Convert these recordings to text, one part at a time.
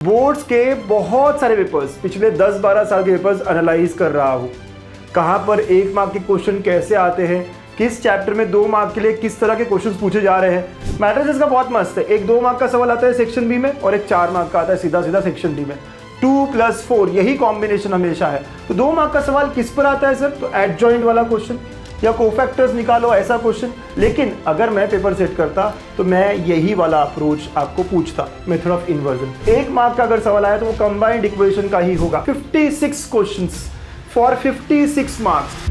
Boards के बहुत सारे पेपर्स, पिछले 10-12 साल के पेपर्स एनालाइज कर रहा हूँ। कहाँ पर 1 मार्क के क्वेश्चन कैसे आते हैं, किस चैप्टर में 2 मार्क के लिए किस तरह के क्वेश्चन पूछे जा रहे हैं। मैट्रिसेस का बहुत मस्त है। एक 2 मार्क का सवाल आता है सेक्शन बी में और एक 4 मार्क का आता है सीधा सीधा सेक्शन डी में। 2+4 यही कॉम्बिनेशन हमेशा है। तो 2 मार्क का सवाल किस पर आता है सर? तो एडजॉइंट वाला क्वेश्चन या कोफैक्टर्स निकालो ऐसा क्वेश्चन। लेकिन अगर मैं पेपर सेट करता तो मैं यही वाला अप्रोच आपको पूछता, मेथड ऑफ इन्वर्जन। 1 मार्क का अगर सवाल आया तो वो कंबाइंड इक्वेशन का ही होगा। 56 क्वेश्चंस फॉर 56 मार्क्स।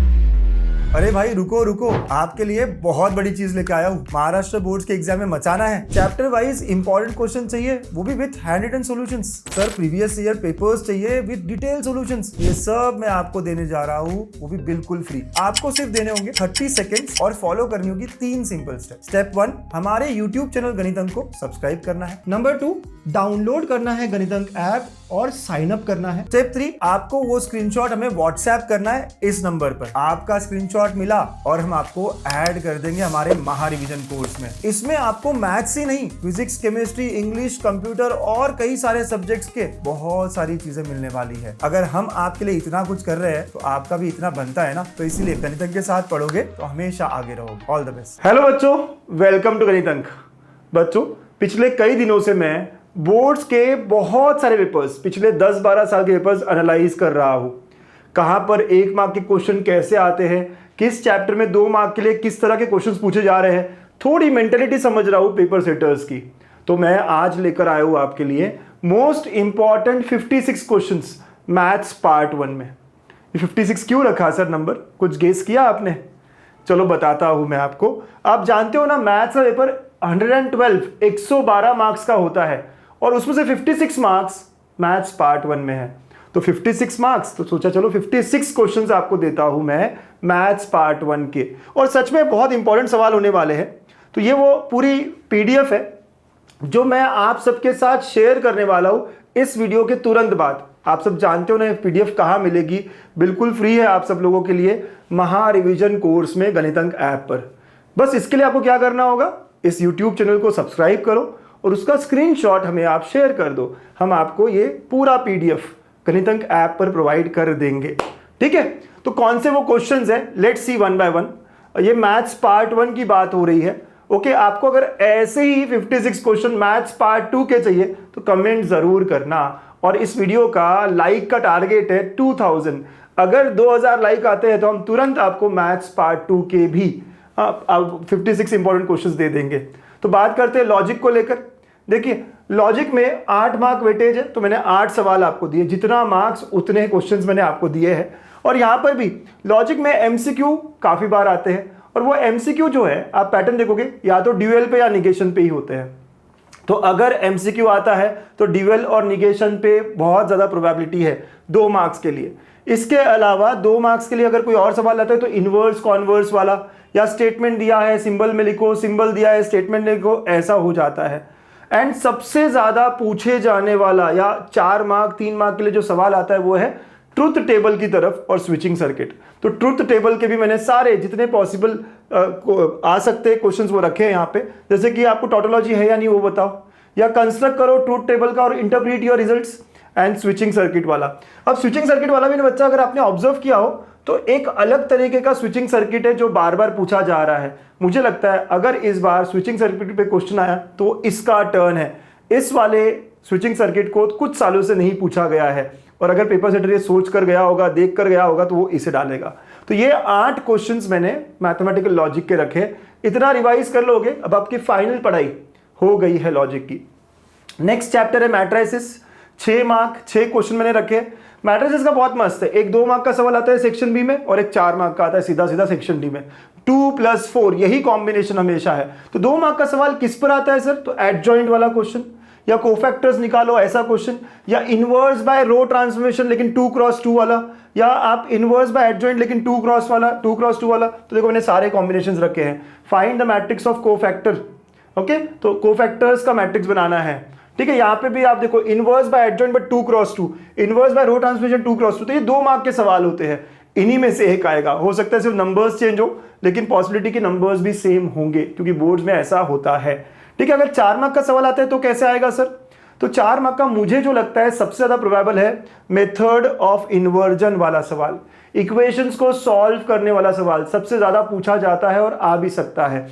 अरे भाई रुको रुको, आपके लिए बहुत बड़ी चीज लेके आया हूँ। महाराष्ट्र बोर्ड के एग्जाम में मचाना है। चैप्टर वाइज इंपॉर्टेंट क्वेश्चन चाहिए, वो भी with handwritten solutions. Sir previous year papers चाहिए विद डिटेल सॉल्यूशंस। ये सब मैं आपको देने जा रहा हूँ, वो भी बिल्कुल फ्री। आपको सिर्फ देने होंगे 30 सेकेंड्स और फॉलो करनी होगी 3 सिंपल स्टेप। स्टेप 1, हमारे यूट्यूब चैनल गणित अंक को सब्सक्राइब करना है। नंबर 2, डाउनलोड करना है गणित अंक ऐप और साइन अप करना है। स्टेप 3, आपको वो स्क्रीनशॉट हमें व्हाट्सएप करना है इस नंबर पर। आपका स्क्रीनशॉट मिला और हम आपको ऐड कर देंगे हमारे महा रिवीजन कोर्स में। इसमें आपको मैथ्स ही नहीं, फिजिक्स, केमिस्ट्री, इंग्लिश, कंप्यूटर और कई सारे सब्जेक्ट्स के बहुत सारी चीजें मिलने वाली है। अगर हम आपके लिए इतना कुछ कर रहे हैं तो आपका भी इतना बनता है ना। तो इसीलिए गणित अंक के साथ पढ़ोगे तो हमेशा आगे रहोगे। All the best. हेलो बच्चों, वेलकम टू गणित अंक। बच्चों, पिछले कई दिनों से मैं बोर्ड्स के बहुत सारे पेपर्स, पिछले 10-12 साल के पेपर्स एनालाइज कर रहा हूँ। कहाँ पर 1 मार्क के क्वेश्चन कैसे आते हैं, किस चैप्टर में 2 मार्क के लिए किस तरह के क्वेश्चंस पूछे जा रहे हैं, थोड़ी मेंटेलिटी समझ रहा हूँ पेपर सेटर्स की। तो मैं आज लेकर आया हूँ आपके लिए most important 56 questions maths part 1 में। 56 क्यों रखा सर नंबर? कुछ गेस किया आपने? चलो बताता हूँ मैं आपको। आप जानते हो ना, मैथ्स का पेपर 112 मार्क्स का होता है और उसमें से 56 मार्क्स मैथ्स पार्ट 1 में है। तो 56 मार्क्स, तो सोचा चलो 56 क्वेश्चंस आपको देता हूं मैं मैथ्स पार्ट 1 के। और सच में बहुत इंपॉर्टेंट सवाल होने वाले हैं। तो ये वो पूरी पीडीएफ है जो मैं आप सबके साथ शेयर करने वाला हूं इस वीडियो के तुरंत बाद। आप सब जानते हो ना पीडीएफ कहाँ मिलेगी? बिल्कुल फ्री है आप सब लोगों के लिए महा रिवीजन कोर्स में गणित अंक ऐप पर। बस इसके लिए आपको क्या करना होगा, इस यूट्यूब चैनल को सब्सक्राइब करो और उसका स्क्रीनशॉट हमें आप शेयर कर दो। हम आपको ये पूरा पीडीएफ गणित अंक ऐप पर प्रोवाइड कर देंगे। ठीक है, तो कौन से वो क्वेश्चंस हैं, let's see one by one. ये मैथ्स पार्ट 1 की बात हो रही है। ओके, आपको अगर ऐसे ही 56 क्वेश्चन मैथ्स पार्ट 2 के चाहिए तो कमेंट जरूर करना। और इस वीडियो का लाइक का टारगेट है 2000। अगर 2000 लाइक आते हैं तो हम तुरंत आपको मैथ्स पार्ट 2 के भी 56 इंपॉर्टेंट क्वेश्चंस दे देंगे। तो बात करते हैं लॉजिक को लेकर। देखिए, लॉजिक में 8 मार्क वेटेज है, तो मैंने 8 सवाल आपको दिए। जितना मार्क्स उतने क्वेश्चंस मैंने आपको दिए हैं। और यहाँ पर भी लॉजिक में एमसीक्यू काफी बार आते हैं और वो एमसीक्यू जो है आप पैटर्न देखोगे या तो ड्यूअल पे या निगेशन पे ही होते हैं। तो अगर एमसीक्यू आता है तो ड्यूअल और निगेशन पे बहुत ज्यादा प्रोबेबिलिटी है 2 मार्क्स के लिए। इसके अलावा 2 मार्क्स के लिए अगर कोई और सवाल आता है तो इनवर्स कॉन्वर्स वाला, या स्टेटमेंट दिया है सिंबल में लिखो, सिंबल दिया है स्टेटमेंट में लिखो, ऐसा हो जाता है। एंड सबसे ज्यादा पूछे जाने वाला या 4 मार्क 3 मार्क के लिए जो सवाल आता है वो है ट्रुथ टेबल की तरफ और स्विचिंग सर्किट। तो ट्रुथ टेबल के भी मैंने सारे जितने पॉसिबल आ सकते क्वेश्चंस वो रखे हैं यहाँ पे। जैसे कि आपको टोटोलॉजी है या नहीं वो बताओ, या कंस्ट्रक्ट करो ट्रुथ टेबल का और interpret your results, and switching circuit वाला। अब स्विचिंग सर्किट वाला भी ना बच्चा, अगर आपने ऑब्जर्व किया हो तो एक अलग तरीके का स्विचिंग सर्किट है जो बार बार पूछा जा रहा है। मुझे लगता है अगर इस बार स्विचिंग सर्किट पे क्वेश्चन आया तो इसका टर्न है। इस वाले स्विचिंग सर्किट को कुछ सालों से नहीं पूछा गया है और अगर पेपर सेटर ये सोच कर गया होगा, देख कर गया होगा तो वो इसे डालेगा। तो ये 8 क्वेश्चंस मैंने मैथमेटिकल लॉजिक के रखे। इतना रिवाइज कर लोगे, अब आपकी फाइनल पढ़ाई हो गई है लॉजिक की। नेक्स्ट चैप्टर है मैट्रिसेस। 6 मार्क 6 क्वेश्चन मैंने रखे। मैट्रिसेस का बहुत मस्त है। एक 2 मार्क का सवाल आता है सेक्शन बी में और एक 4 मार्क का आता है सीधा सीधा सेक्शन डी में। 2+4 यही कॉम्बिनेशन हमेशा है। तो 2 मार्क का सवाल किस पर आता है सर? तो एडजॉइंट वाला क्वेश्चन, या कोफैक्टर्स निकालो ऐसा क्वेश्चन, या इनवर्स बाय रो ट्रांसफॉर्मेशन लेकिन 2x2 वाला, या आप इनवर्स बाय एडजॉइंट लेकिन 2x2 वाला। तो देखो मैंने सारे कॉम्बिनेशंस रखे हैं। Find the matrix of cofactor. Okay, तो कोफैक्टर्स का मैट्रिक्स बनाना है। ठीक है, यहाँ पे भी आप देखो inverse by adjoint but 2x2, inverse by row transformation 2x2। तो ये 2 मार्क के सवाल होते हैं। इन्हीं में से एक आएगा। हो सकता है सिर्फ नंबर्स चेंज हो, लेकिन पॉसिबिलिटी के नंबर्स भी सेम होंगे क्योंकि बोर्ड्स में ऐसा होता है। ठीक है, अगर 4 मार्क का सवाल आता है तो कैसे आएगा सर? तो 4 मार्क का मुझे जो लगता है सबसे ज़्यादा प्रोबेबल है मेथड ऑफ इन्वर्जन वाला सवाल, इक्वेशंस को सॉल्व करने वाला सवाल सबसे ज़्यादा पूछा जाता है और आ भी सकता है।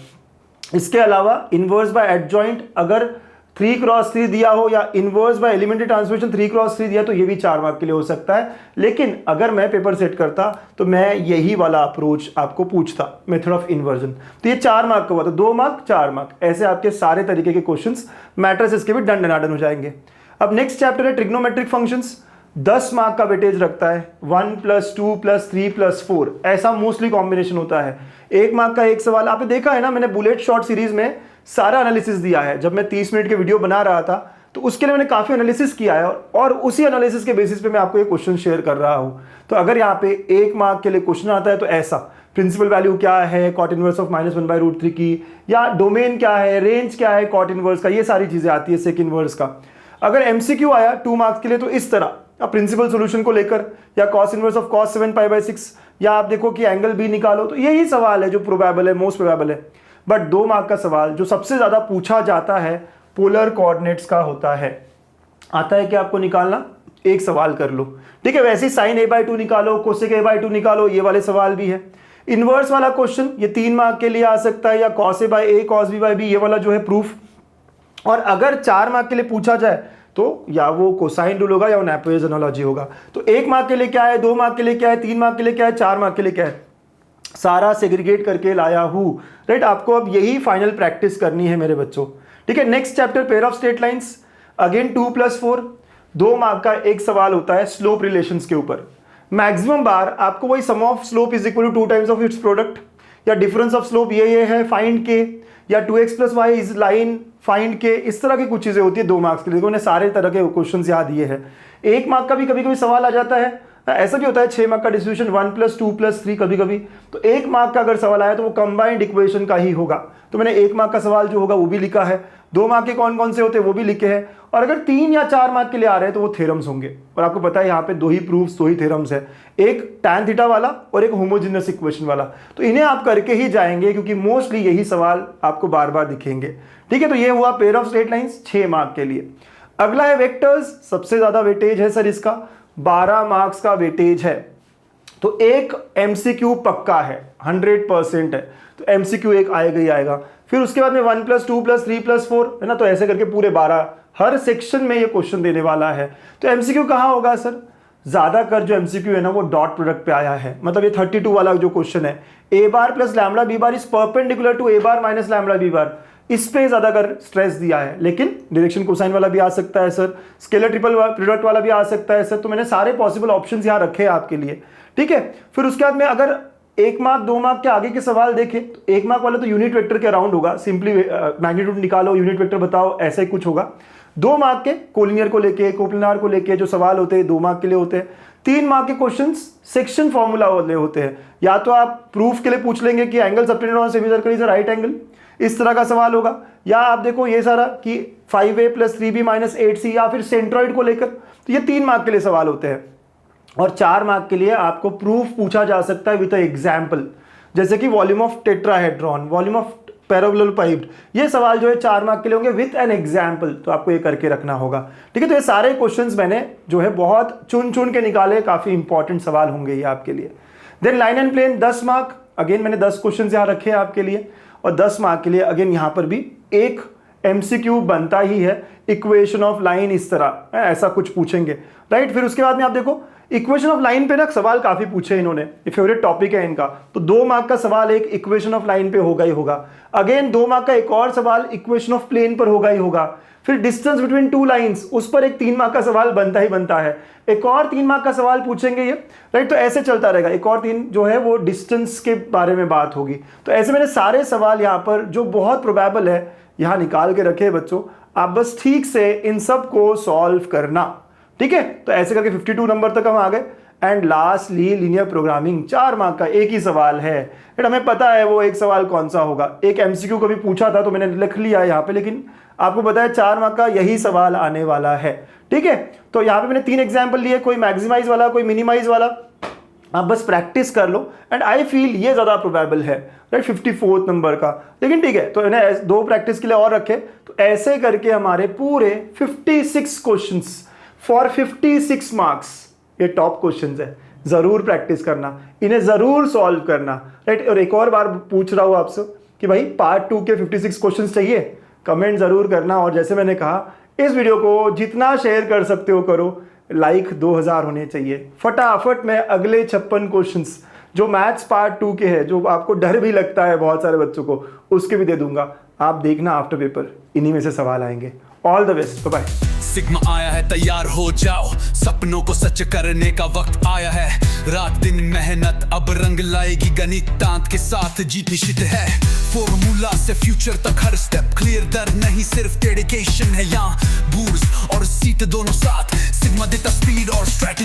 इसके अलावा इन्वर्स बाय एडजॉइंट अगर 3x3 दिया हो या inverse bye elementary transformation 3x3 दिया तो ये भी 4 मार्क के लिए हो सकता है। लेकिन अगर मैं पेपर सेट करता तो मैं यही वाला अप्रोच आपको पूछता, मेथड ऑफ इन्वर्जन। तो ये 4 मार्क का हुआ, तो 2 मार्क 4 मार्क, ऐसे आपके सारे तरीके के क्वेश्चंस मैट्रिसेस के भी डन डनाडन हो जाएंगे। अब नेक्स्ट चैप्टर है ट्रिग्नोमेट्रिक फंक्शंस, 10 मार्क का वेटेज रखता है, 1 + 2 + 3 + 4 ऐसा मोस्टली कॉम्बिनेशन होता है। 1 मार्क का एक सवाल आपने देखा है ना, मैंने बुलेट शॉर्ट सीरीज में सारा एनालिसिस दिया है। जब मैं 30 मिनट के वीडियो बना रहा था तो उसके लिए मैंने काफ़ी एनालिसिस किया है और उसी एनालिसिस के बेसिस पे मैं आपको ये क्वेश्चन शेयर कर रहा हूँ। तो अगर यहाँ पे 1 मार्क के लिए क्वेश्चन आता है तो ऐसा प्रिंसिपल वैल्यू क्या है कॉट इनवर्स ऑफ -1/√3 की, या डोमेन क्या है, रेंज क्या है कॉट इनवर्स का, ये सारी चीज़ें आती है सेक इनवर्स का। अगर MCQ आया 2 मार्क्स के लिए तो इस तरह प्रिंसिपल सोल्यूशन को लेकर, या कॉस इनवर्स ऑफ cos 7π/6, या आप देखो कि एंगल बी निकालो, तो यही सवाल है जो प्रोबेबल है, मोस्ट प्रोबेबल है। बट 2 मार्क का सवाल जो सबसे ज़्यादा पूछा जाता है पोलर कोऑर्डिनेट्स का होता है। आता है कि आपको निकालना, एक सवाल कर लो, ठीक है। वैसे ही sin a/2 निकालो, कोसेक a/2 निकालो, ये वाले सवाल भी है। इनवर्स वाला क्वेश्चन ये 3 मार्क के लिए आ सकता है, या cos a/a cos b/b, ये वाला जो है प्रूफ। और अगर 4 मार्क के लिए पूछा जाए तो या वो कोसाइन रूल होगा या वो नेपियर्स एनालॉजी होगा। तो 1 मार्क के लिए क्या है, 2 मार्क के लिए क्या है, 3 मार्क के लिए क्या है, 4 मार्क के लिए क्या है, सारा सेग्रीगेट करके लाया हूं, राइट। आपको अब यही फाइनल प्रैक्टिस करनी है मेरे बच्चों, ठीक है। Next chapter pair of straight lines, again 2 + 4, 2 mark का एक सवाल होता है स्लोप रिलेशंस के ऊपर। मैक्सिमम बार आपको वही sum of slope is equal to 2 times of its product, या डिफरेंस ऑफ स्लोप ये है फाइंड के, या 2x + y is line find के, इस तरह की कुछ चीजें होती है 2 मार्क्स के लिए। मैंने सारे तरह के क्वेश्चन याद दिए हैं। 1 मार्क का भी कभी कभी सवाल आ जाता है, ऐसा भी होता है 6 मार्क का डिस्ट्रीब्यूशन 1 + 2 + 3 कभी कभी। तो 1 मार्क का अगर सवाल आया तो वो कंबाइंड इक्वेशन का ही होगा। तो मैंने 1 मार्क का सवाल जो होगा वो भी लिखा है, 2 मार्क के कौन कौन से होते हैं वो भी लिखे हैं, और अगर 3 या 4 मार्क के लिए आ रहे हैं तो वो थ्योरम्स होंगे। और आपको पता है यहाँ पे 2 ही प्रूफ्स, 2 ही थ्योरम्स है, एक tan थीटा वाला और एक होमोजेनस इक्वेशन वाला। तो इन्हें आप करके ही जाएंगे क्योंकि मोस्टली यही सवाल आपको बार बार दिखेंगे, ठीक है। तो ये हुआ pair of straight lines 6 mark के लिए। अगला है वेक्टर्स, सबसे ज्यादा वेटेज है सर इसका, 12 मार्क्स का वेटेज है। तो एक MCQ पक्का है, 100% है, तो MCQ एक आएगा ही आएगा। फिर उसके बाद में 1 + 2 + 3 + 4 है ना, तो ऐसे करके पूरे 12 हर सेक्शन में ये क्वेश्चन देने वाला है। तो MCQ कहाँ होगा सर, ज्यादातर जो MCQ है ना वो डॉट प्रोडक्ट पे आया है। मतलब ये 32 वाला जो क्वेश्चन है, a bar + λb is perpendicular to a bar - λb, इस पे ज्यादा कर स्ट्रेस दिया है। लेकिन डायरेक्शन कोसाइन वाला भी आ सकता है सर, स्केलर ट्रिपल प्रोडक्ट वाला भी आ सकता है सर। तो मैंने सारे पॉसिबल ऑप्शंस यहाँ रखे हैं आपके लिए, ठीक है। फिर उसके बाद में अगर 1 मार्क 2 मार्क के आगे के सवाल देखें तो 1 मार्क वाला तो यूनिट वेक्टर के अराउंड होगा, सिंपली मैग्नीट्यूड निकालो, यूनिट वेक्टर बताओ, ऐसा ही कुछ होगा। 2 मार्क के कोलिनियर को लेके, कोप्लानर को लेके जो सवाल होते हैं 2 मार्क के लिए होते हैं। 3 मार्क के क्वेश्चंस सेक्शन फॉर्मूला वाले होते हैं, या तो आप प्रूफ के लिए पूछ लेंगे कि angle subtended on semicircle is a right angle, इस तरह का सवाल होगा, या आप देखो ये सारा कि 5a + 3b - 8c, या फिर सेंट्रॉइड को लेकर। तो ये 3 मार्क के लिए सवाल होते हैं। और 4 मार्क के लिए आपको प्रूफ पूछा जा सकता है विद अ एग्जाम्पल, जैसे कि volume of tetrahedron, volume of paraboloid, ये सवाल जो है 4 मार्क के लिए होंगे विद एन एग्जाम्पल। तो आपको ये करके रखना होगा, ठीक है। तो ये सारे क्वेश्चंस मैंने जो है बहुत चुन चुन के निकाले, काफी इंपॉर्टेंट सवाल होंगे ये आपके लिए। Then line and plane 10 mark, again मैंने 10 क्वेश्चन यहाँ रखे हैं आपके लिए, और 10 मार्क के लिए अगेन यहाँ पर भी एक MCQ बनता ही है, इक्वेशन ऑफ लाइन, इस तरह ऐसा कुछ पूछेंगे, राइट। फिर उसके बाद में आप देखो इक्वेशन ऑफ लाइन पे ना सवाल काफी पूछे इन्होंने, ये फेवरेट टॉपिक है इनका। तो 2 मार्क का सवाल एक इक्वेशन ऑफ लाइन पे होगा ही होगा। अगेन 2 मार्क का एक और सवाल इक्वेशन ऑफ प्लेन पर होगा ही होगा। फिर डिस्टेंस बिटवीन 2 लाइंस, उस पर एक 3 मार्क का सवाल बनता ही बनता है। एक और 3 मार्क का सवाल पूछेंगे ये, राइट। तो ऐसे चलता रहेगा, एक और 3 जो है वो डिस्टेंस के बारे में बात होगी। तो ऐसे मैंने सारे सवाल यहाँ पर जो बहुत प्रोबेबल है यहाँ निकाल के रखे बच्चों, आप बस ठीक से इन सब को सॉल्व करना, ठीक है। तो ऐसे करके 52 नंबर तक हम आ गए। And lastly linear programming, 4 mark का एक ही सवाल है, बट हमें पता है वो एक सवाल कौन सा होगा। एक MCQ को भी पूछा था तो मैंने लिख लिया है यहाँ पे, लेकिन आपको पता है 4 मार्क का यही सवाल आने वाला है, ठीक है। तो यहाँ पे मैंने 3 एग्जाम्पल लिए, कोई मैक्सिमाइज वाला, कोई मिनिमाइज वाला, आप बस प्रैक्टिस कर लो एंड आई फील ये ज़्यादा प्रोबेबल है, राइट, 54th नंबर का। लेकिन ठीक है, तो इन्हें 2 प्रैक्टिस के लिए और रखे, तो ऐसे करके हमारे पूरे 56 क्वेश्चंस फॉर 56 मार्क्स, ये टॉप क्वेश्चंस है, ज़रूर प्रैक्टिस करना, इन्हें ज़रूर सॉल्व करना, राइट। और एक और बार पूछ रहा हूँ आपसे कि भाई पार्ट 2 के 56 क्वेश्चंस चाहिए, कमेंट ज़रूर करना। और जैसे मैंने कहा, इस वीडियो को जितना शेयर कर सकते हो करो, लाइक 2000 होने चाहिए। फटाफट मैं अगले 56 क्वेश्चंस जो मैथ्स पार्ट 2 के हैं, जो आपको डर भी लगता है बहुत सारे बच्चों को, उसके भी दे दूंगा। आप देखना आफ्टर पेपर इन्हीं में से सवाल आएंगे। All the best, bye. Sigma आया है, तैयार हो जाओ, सपनों को सच करने का वक्त आया है। रात दिन मेहनत अब रंग लाएगी, गणितांत के साथ जीत निश्चित है। फॉर्मूला से फ्यूचर तक हर स्टेप क्लियर, डर नहीं सिर्फ डेडिकेशन है यहाँ। बूर्स और सीट दोनों साथ, सिग्मा देता स्पीड और स्ट्रेटजी।